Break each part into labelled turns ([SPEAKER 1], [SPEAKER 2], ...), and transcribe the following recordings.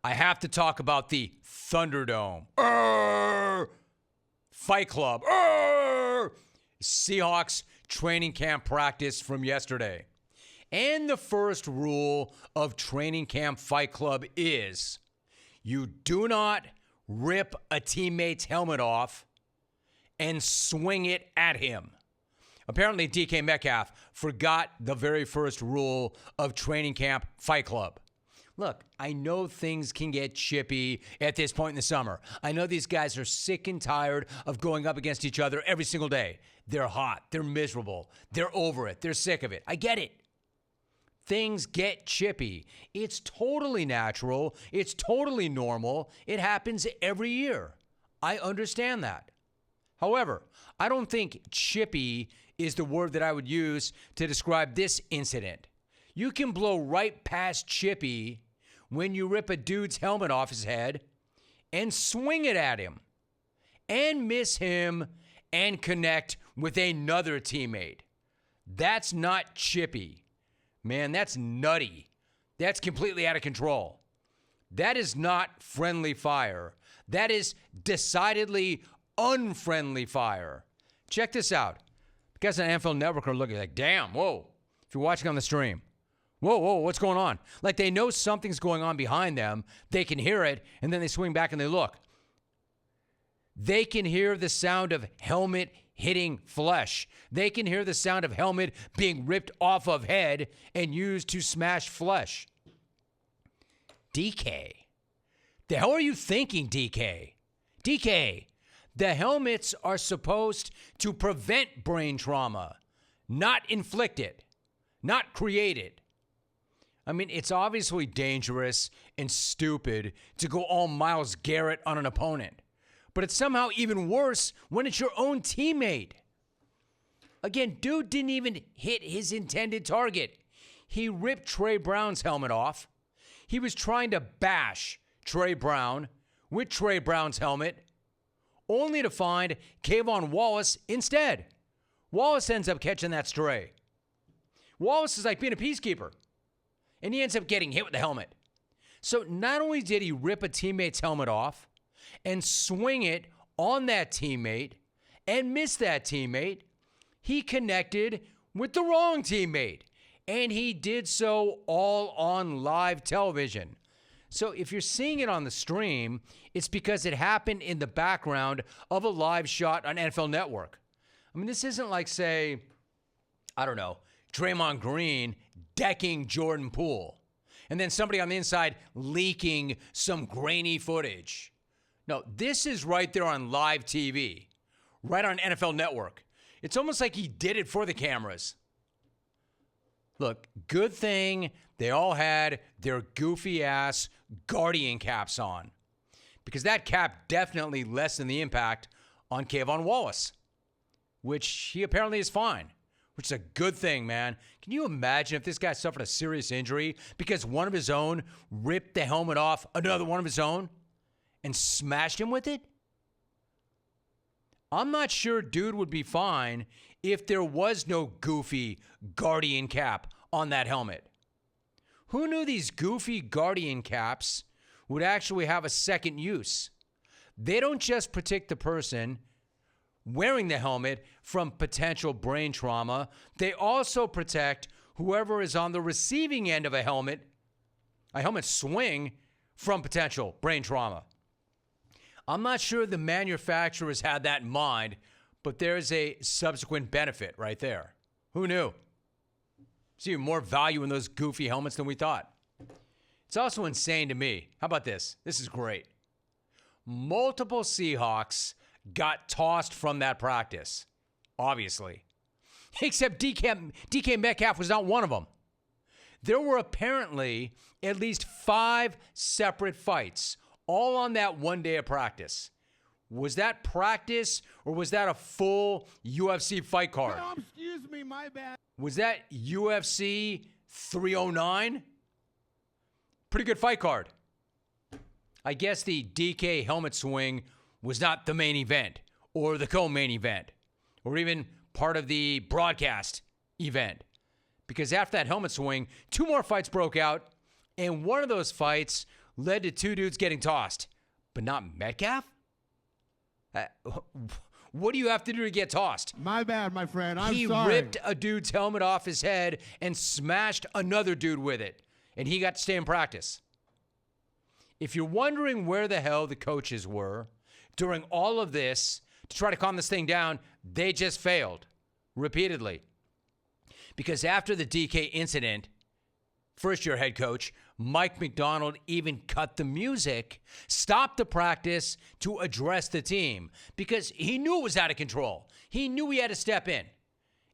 [SPEAKER 1] I have to talk about the Thunderdome. Fight Club. Seahawks training camp practice from yesterday. And the first rule of training camp Fight Club is you do not rip a teammate's helmet off and swing it at him. Apparently, DK Metcalf forgot the very first rule of training camp Fight Club. Look, I know things can get chippy at this point in the summer. I know these guys are sick and tired of going up against each other every single day. They're hot. They're miserable. They're over it. They're sick of it. I get it. Things get chippy. It's totally natural. It's totally normal. It happens every year. I understand that. However, I don't think chippy is the word that I would use to describe this incident. You can blow right past chippy when you rip a dude's helmet off his head and swing it at him and miss him and connect with another teammate. That's not chippy. Man, that's nutty. That's completely out of control. That is not friendly fire. That is decidedly unfriendly fire. Check this out. The guys on NFL Network are looking like, damn, whoa. If you're watching on the stream, whoa, what's going on? Like they know something's going on behind them. They can hear it, and then they swing back and they look. They can hear the sound of helmet hitting flesh. They can hear the sound of helmet being ripped off of head and used to smash flesh. DK. The hell are you thinking, DK? DK, the helmets are supposed to prevent brain trauma, not inflict it, not create it. I mean, it's obviously dangerous and stupid to go all Myles Garrett on an opponent. But it's somehow even worse when it's your own teammate. Again, dude didn't even hit his intended target. He ripped Trey Brown's helmet off. He was trying to bash Trey Brown with Trey Brown's helmet, only to find Kayvon Wallace instead. Wallace ends up catching that stray. Wallace is like being a peacekeeper, and he ends up getting hit with the helmet. So not only did he rip a teammate's helmet off and swing it on that teammate and miss that teammate, he connected with the wrong teammate. And he did so all on live television. So if you're seeing it on the stream, it's because it happened in the background of a live shot on NFL Network. I mean, this isn't like, say, I don't know, Draymond Green decking Jordan Poole, and then somebody on the inside leaking some grainy footage. No, this is right there on live TV, right on NFL Network. It's almost like he did it for the cameras. Look, good thing they all had their goofy-ass Guardian caps on, because that cap definitely lessened the impact on Kayvon Wallace, which he apparently is fine, which is a good thing, man. Can you imagine if this guy suffered a serious injury because one of his own ripped the helmet off another one of his own and smashed him with it? I'm not sure dude would be fine if there was no goofy Guardian cap on that helmet. Who knew these goofy Guardian caps would actually have a second use? They don't just protect the person wearing the helmet from potential brain trauma. They also protect whoever is on the receiving end of a helmet swing, from potential brain trauma. I'm not sure the manufacturers had that in mind, but there's a subsequent benefit right there. Who knew? There's even more value in those goofy helmets than we thought. It's also insane to me. How about this? This is great. Multiple Seahawks got tossed from that practice, obviously. Except DK Metcalf was not one of them. There were apparently at least 5 separate fights, all on that one day of practice. Was that practice, or was that a full UFC fight card?
[SPEAKER 2] Oh, excuse me, my bad.
[SPEAKER 1] Was that UFC 309? Pretty good fight card. I guess the DK helmet swing was not the main event, or the co-main event, or even part of the broadcast event. Because after that helmet swing, 2 more fights broke out, and one of those fights led to 2 dudes getting tossed, but not Metcalf? What do you have to do to get tossed?
[SPEAKER 2] My bad, my friend. I'm
[SPEAKER 1] he
[SPEAKER 2] sorry.
[SPEAKER 1] He ripped a dude's helmet off his head and smashed another dude with it, and he got to stay in practice. If you're wondering where the hell the coaches were during all of this to try to calm this thing down, they just failed repeatedly. Because after the DK incident, first-year head coach Mike Macdonald even cut the music, stopped the practice to address the team because he knew it was out of control. He knew he had to step in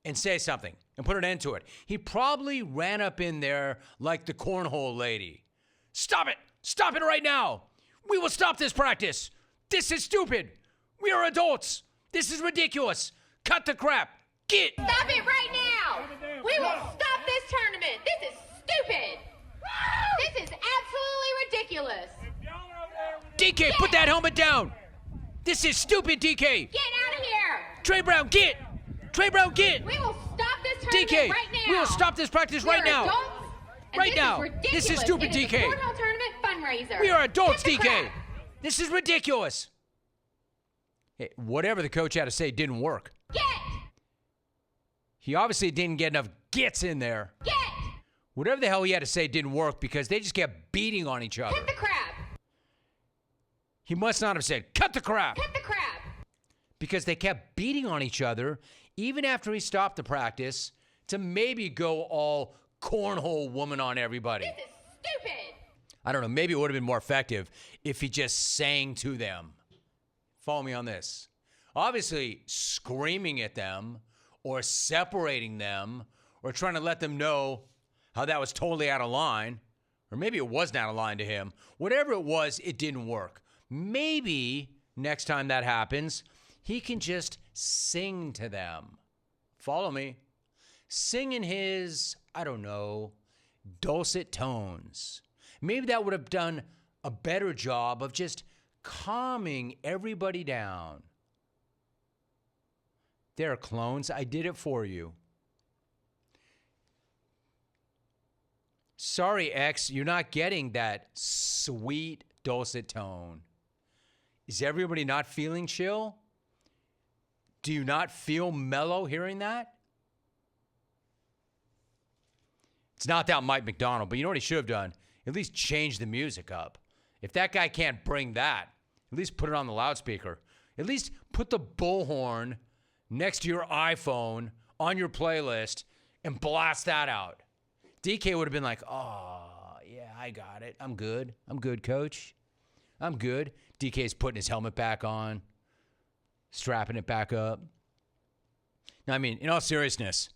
[SPEAKER 1] and say something and put an end to it. He probably ran up in there like the cornhole lady. Stop it! Stop it right now! We will stop this practice! This is stupid! We are adults! This is ridiculous! Cut the crap! Get!
[SPEAKER 3] Stop it right now! We will stop this tournament! This is stupid! This is absolutely ridiculous!
[SPEAKER 1] DK, put that helmet down! This is stupid, DK!
[SPEAKER 3] Get out of here!
[SPEAKER 1] Trey Brown, get! Trey Brown, get!
[SPEAKER 3] We will stop this tournament
[SPEAKER 1] DK,
[SPEAKER 3] right now!
[SPEAKER 1] we will stop this practice right now!
[SPEAKER 3] Adults,
[SPEAKER 1] right now! This is stupid, DK!
[SPEAKER 3] It is a cornhole tournament fundraiser!
[SPEAKER 1] We are adults,
[SPEAKER 3] Get the
[SPEAKER 1] DK!
[SPEAKER 3] crap.
[SPEAKER 1] This is ridiculous! Hey, whatever the coach had to say didn't work.
[SPEAKER 3] Get!
[SPEAKER 1] He obviously didn't get enough gets in there.
[SPEAKER 3] Get!
[SPEAKER 1] Whatever the hell he had to say didn't work because they just kept beating on each other.
[SPEAKER 3] Cut the crap!
[SPEAKER 1] He must not have said, cut the crap!
[SPEAKER 3] Cut the crap!
[SPEAKER 1] Because they kept beating on each other even after he stopped the practice to maybe go all cornhole woman on everybody.
[SPEAKER 3] This is stupid!
[SPEAKER 1] I don't know, maybe it would have been more effective if he just sang to them. Follow me on this. Obviously, screaming at them or separating them or trying to let them know how that was totally out of line, or maybe it wasn't out of line to him. Whatever it was, it didn't work. Maybe next time that happens, he can just sing to them. Follow me. Sing in his, I don't know, dulcet tones. Maybe that would have done a better job of just calming everybody down. There, clones, I did it for you. Sorry, X, you're not getting that sweet, dulcet tone. Is everybody not feeling chill? Do you not feel mellow hearing that? It's not that Mike Macdonald, but you know what he should have done? At least change the music up. If that guy can't bring that, at least put it on the loudspeaker. At least put the bullhorn next to your iPhone on your playlist and blast that out. DK would have been like, oh, yeah, I got it. I'm good. I'm good, coach. I'm good. DK's putting his helmet back on, strapping it back up. Now, I mean, in all seriousness,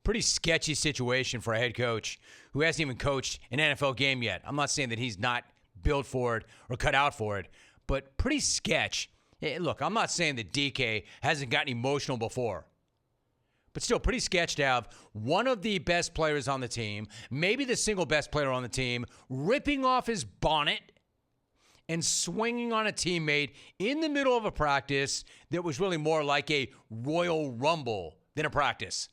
[SPEAKER 1] pretty sketchy situation for a head coach who hasn't even coached an NFL game yet. I'm not saying that he's not built for it or cut out for it, but pretty sketch. Hey, look, I'm not saying that DK hasn't gotten emotional before. But still, pretty sketch to have one of the best players on the team, maybe the single best player on the team, ripping off his bonnet and swinging on a teammate in the middle of a practice that was really more like a Royal Rumble than a practice.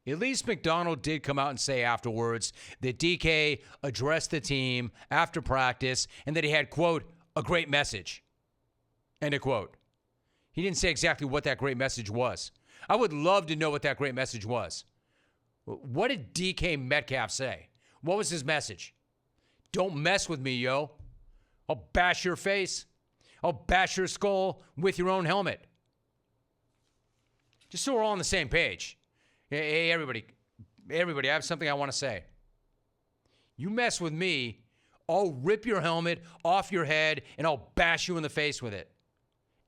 [SPEAKER 1] At least Macdonald did come out and say afterwards that DK addressed the team after practice and that he had, quote, a great message, end of quote. He didn't say exactly what that great message was. I would love to know what that great message was. What did DK Metcalf say? What was his message? Don't mess with me, yo. I'll bash your face. I'll bash your skull with your own helmet. Just so we're all on the same page. Hey, everybody, I have something I want to say. You mess with me, I'll rip your helmet off your head and I'll bash you in the face with it.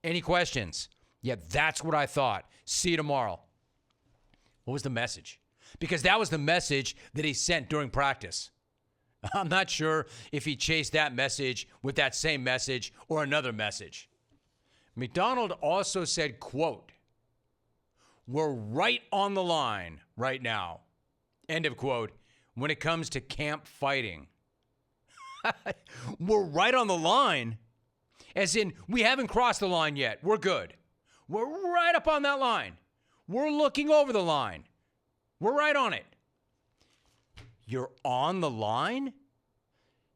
[SPEAKER 1] Any questions? Yeah, that's what I thought. See you tomorrow. What was the message? Because that was the message that he sent during practice. I'm not sure if he chased that message with that same message or another message. Macdonald also said, quote, we're right on the line right now, end of quote, when it comes to camp fighting. We're right on the line, as in we haven't crossed the line yet. We're good. We're right up on that line. We're looking over the line. We're right on it. You're on the line?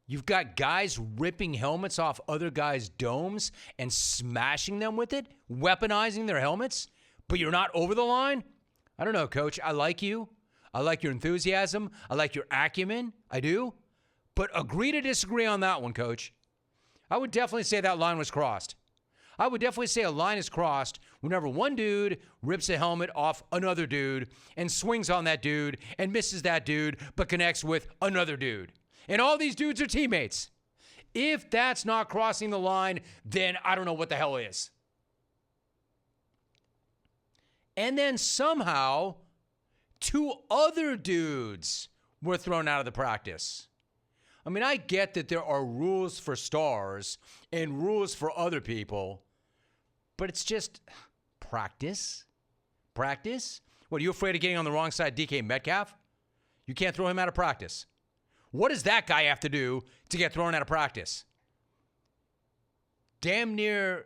[SPEAKER 1] You've got guys ripping helmets off other guys' domes and smashing them with it, weaponizing their helmets, but you're not over the line? I don't know, Coach. I like you. I like your enthusiasm. I like your acumen. I do. But agree to disagree on that one, Coach. I would definitely say that line was crossed. I would definitely say a line is crossed whenever one dude rips a helmet off another dude and swings on that dude and misses that dude but connects with another dude. And all these dudes are teammates. If that's not crossing the line, then I don't know what the hell is. And then somehow, 2 other dudes were thrown out of the practice. I mean, I get that there are rules for stars and rules for other people, but it's just practice. Practice? What, are you afraid of getting on the wrong side of DK Metcalf? You can't throw him out of practice. What does that guy have to do to get thrown out of practice? Damn near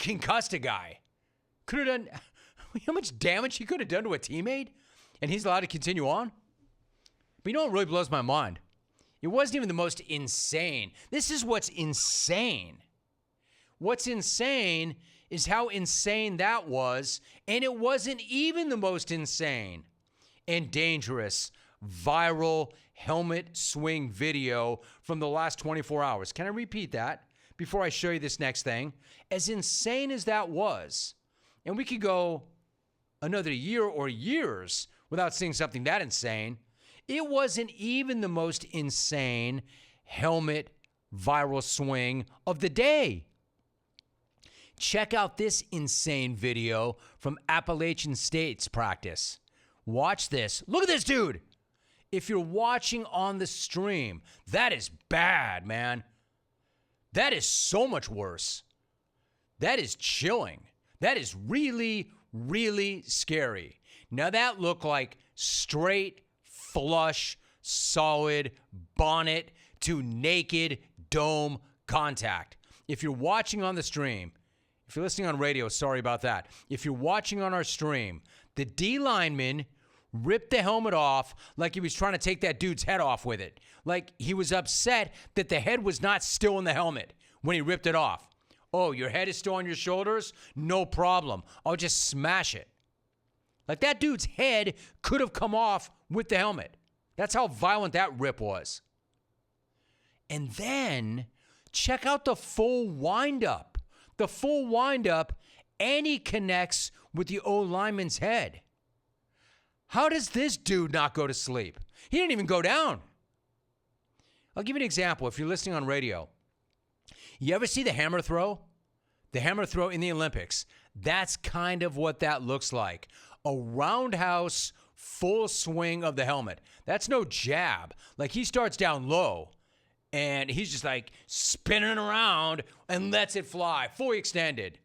[SPEAKER 1] concussed a guy. Could have done, how much damage he could have done to a teammate? And he's allowed to continue on? But you know what really blows my mind? It wasn't even the most insane. This is what's insane. What's insane is how insane that was, and it wasn't even the most insane and dangerous viral helmet swing video from the last 24 hours. Can I repeat that before I show you this next thing? As insane as that was, and we could go another year or years without seeing something that insane, it wasn't even the most insane helmet viral swing of the day. Check out this insane video from Appalachian State's practice. Watch this. Look at this dude. If you're watching on the stream, that is bad, man. That is so much worse. That is chilling. That is really, really scary. Now that looked like straight, flush, solid, bonnet to naked dome contact. If you're watching on the stream, if you're listening on radio, sorry about that. If you're watching on our stream, the D lineman ripped the helmet off like he was trying to take that dude's head off with it. Like he was upset that the head was not still in the helmet when he ripped it off. Oh, your head is still on your shoulders? No problem. I'll just smash it. Like that dude's head could have come off with the helmet. That's how violent that rip was. And then check out the full windup. The full windup, and he connects with the O-lineman's head. How does this dude not go to sleep? He didn't even go down. I'll give you an example. If you're listening on radio, you ever see the hammer throw? The hammer throw in the Olympics. That's kind of what that looks like. A roundhouse full swing of the helmet. That's no jab. Like he starts down low and he's just like spinning around and lets it fly. Fully extended.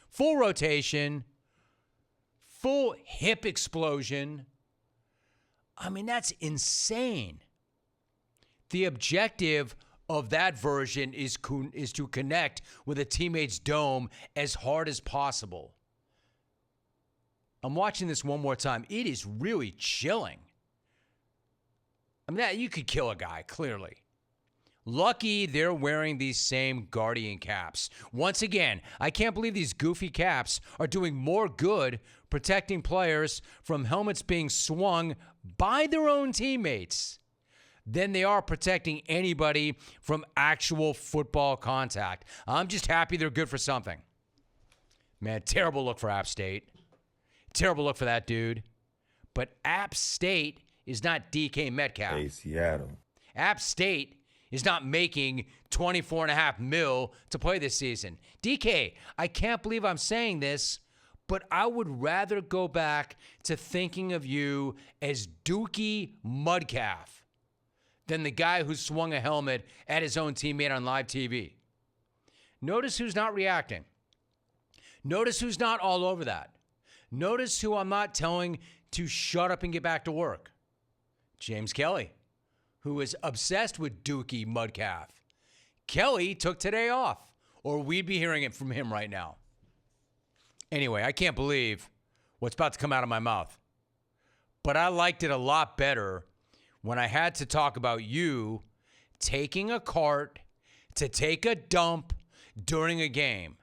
[SPEAKER 1] Full rotation. Full hip explosion. I mean, that's insane. The objective of that version is to connect with a teammate's dome as hard as possible. I'm watching this one more time. It is really chilling. I mean, you could kill a guy, clearly. Lucky they're wearing these same Guardian caps. Once again, I can't believe these goofy caps are doing more good protecting players from helmets being swung by their own teammates than they are protecting anybody from actual football contact. I'm just happy they're good for something. Man, terrible look for App State. Terrible look for that dude. But App State is not DK Metcalf.
[SPEAKER 2] Hey, Seattle.
[SPEAKER 1] App State is not making $24.5 million to play this season. DK, I can't believe I'm saying this, but I would rather go back to thinking of you as Dookie Mudcalf than the guy who swung a helmet at his own teammate on live TV. Notice who's not reacting. Notice who's not all over that. Notice who I'm not telling to shut up and get back to work. James Kelly, who is obsessed with Dookie Mudcalf. Kelly took today off, or we'd be hearing it from him right now. Anyway, I can't believe what's about to come out of my mouth. But I liked it a lot better when I had to talk about you taking a cart to take a dump during a game,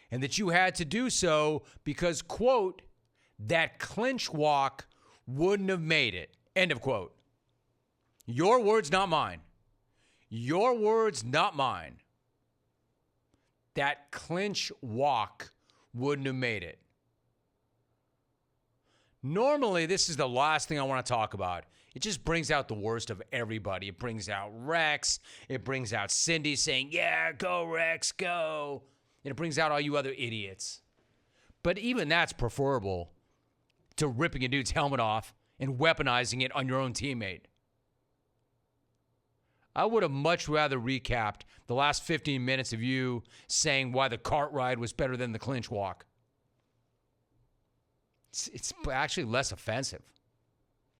[SPEAKER 1] and that you had to do so because, quote, that clinch walk wouldn't have made it, end of quote. Your words, not mine. Your words, not mine. That clinch walk wouldn't have made it. Normally, this is the last thing I want to talk about. It just brings out the worst of everybody. It brings out Rex. It brings out Cindy saying, yeah, go, Rex, go. And it brings out all you other idiots. But even that's preferable to ripping a dude's helmet off and weaponizing it on your own teammate. I would have much rather recapped the last 15 minutes of you saying why the cart ride was better than the clinch walk. It's actually less offensive.